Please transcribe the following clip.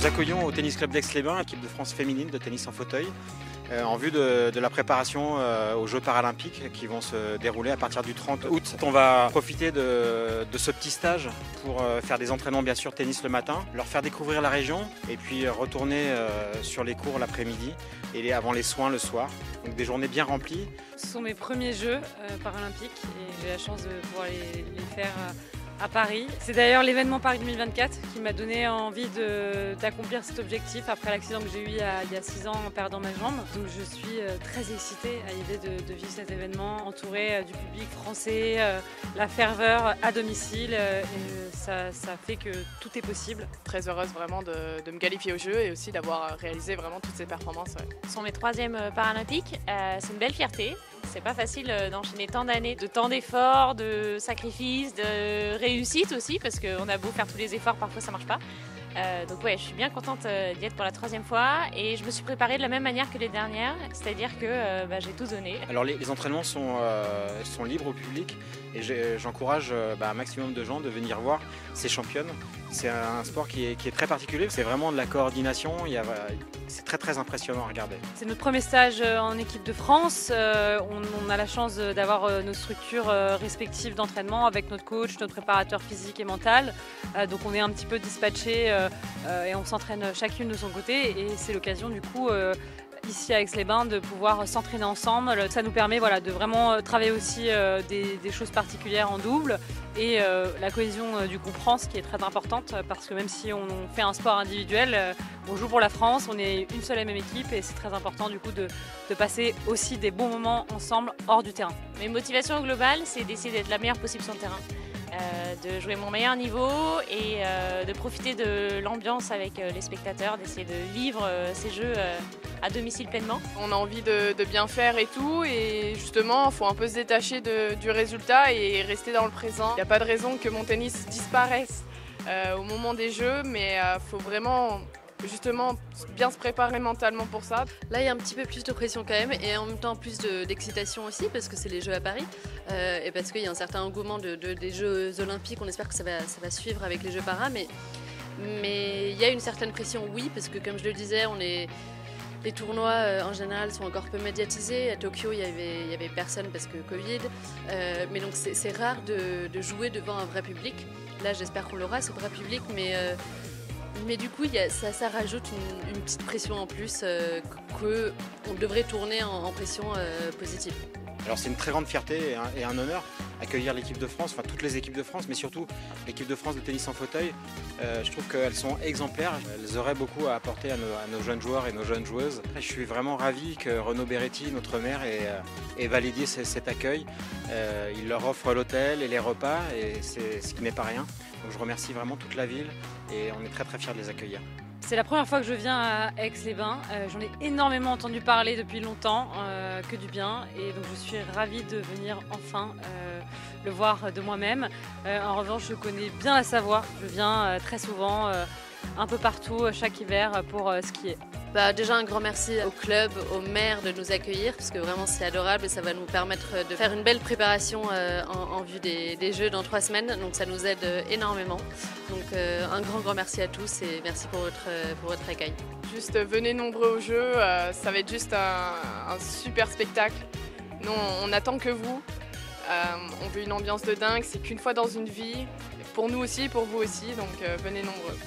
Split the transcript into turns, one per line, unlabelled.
Nous accueillons au Tennis Club d'Aix-les-Bains l'équipe de France féminine de tennis en fauteuil en vue de la préparation aux Jeux paralympiques qui vont se dérouler à partir du 30 août. On va profiter de ce petit stage pour faire des entraînements bien sûr tennis le matin, leur faire découvrir la région et puis retourner sur les cours l'après-midi et avant les soins le soir. Donc des journées bien remplies.
Ce sont mes premiers Jeux paralympiques et j'ai la chance de pouvoir les faire à Paris. C'est d'ailleurs l'événement Paris 2024 qui m'a donné envie d'accomplir cet objectif après l'accident que j'ai eu il y a 6 ans en perdant ma jambe. Donc je suis très excitée à l'idée de vivre cet événement entouré du public français, la ferveur à domicile. Et ça fait que tout est possible.
Très heureuse vraiment de me qualifier au jeu et aussi d'avoir réalisé vraiment toutes ces performances. Ouais.
Ce sont mes 3e Paralympiques. C'est une belle fierté. C'est pas facile d'enchaîner tant d'années, de tant d'efforts, de sacrifices, de réussite aussi, parce qu'on a beau faire tous les efforts, parfois ça marche pas. Donc ouais, je suis bien contente d'y être pour la 3e fois et je me suis préparée de la même manière que les dernières, c'est-à-dire que j'ai tout donné.
Alors les entraînements sont libres au public et j'encourage un maximum de gens de venir voir ces championnes. C'est un sport qui est très particulier, c'est vraiment de la coordination, c'est très impressionnant à regarder.
C'est notre premier stage en équipe de France, on a la chance d'avoir nos structures respectives d'entraînement avec notre coach, notre préparateur physique et mental, donc on est un petit peu dispatchés et on s'entraîne chacune de son côté et c'est l'occasion du coup ici à Aix-les-Bains de pouvoir s'entraîner ensemble. Ça nous permet de vraiment travailler aussi des choses particulières en double et la cohésion du groupe France qui est très importante parce que même si on fait un sport individuel, on joue pour la France, on est une seule et même équipe et c'est très important du coup de passer aussi des bons moments ensemble hors du terrain.
Mes motivations globales, c'est d'essayer d'être la meilleure possible sur le terrain. De jouer mon meilleur niveau et de profiter de l'ambiance avec les spectateurs, d'essayer de vivre ces jeux à domicile pleinement.
On a envie de bien faire et tout et justement il faut un peu se détacher du résultat et rester dans le présent. Il n'y a pas de raison que mon tennis disparaisse au moment des jeux mais il faut vraiment justement bien se préparer mentalement pour ça.
Là il y a un petit peu plus de pression quand même et en même temps plus d'excitation aussi parce que c'est les Jeux à Paris et parce qu'il y a un certain engouement des Jeux Olympiques. On espère que ça va suivre avec les Jeux Paras mais il y a une certaine pression oui parce que comme je le disais les tournois en général sont encore peu médiatisés. À Tokyo il y avait personne parce que Covid mais donc c'est rare de jouer devant un vrai public. Là j'espère qu'on l'aura ce vrai public mais du coup, ça rajoute une petite pression en plus qu'on devrait tourner en pression positive.
Alors c'est une très grande fierté et un honneur accueillir l'équipe de France, enfin toutes les équipes de France, mais surtout l'équipe de France de tennis en fauteuil. Je trouve qu'elles sont exemplaires, elles auraient beaucoup à apporter à nos jeunes joueurs et nos jeunes joueuses. Je suis vraiment ravi que Renaud Beretti, notre maire, ait validé cet accueil. Il leur offre l'hôtel et les repas, et c'est ce qui n'est pas rien. Donc je remercie vraiment toute la ville et on est très fiers de les accueillir.
C'est la première fois que je viens à Aix-les-Bains. J'en ai énormément entendu parler depuis longtemps, que du bien. Et donc je suis ravie de venir enfin le voir de moi-même. En revanche, je connais bien la Savoie. Je viens très souvent, un peu partout, chaque hiver pour skier.
Déjà un grand merci au club, au maire de nous accueillir parce que vraiment c'est adorable et ça va nous permettre de faire une belle préparation en vue des Jeux dans 3 semaines. Donc ça nous aide énormément. Donc un grand merci à tous et merci pour votre accueil.
Juste venez nombreux aux Jeux, ça va être juste un super spectacle. Nous on attend que vous. On veut une ambiance de dingue, c'est qu'une fois dans une vie. Pour nous aussi, pour vous aussi, donc venez nombreux.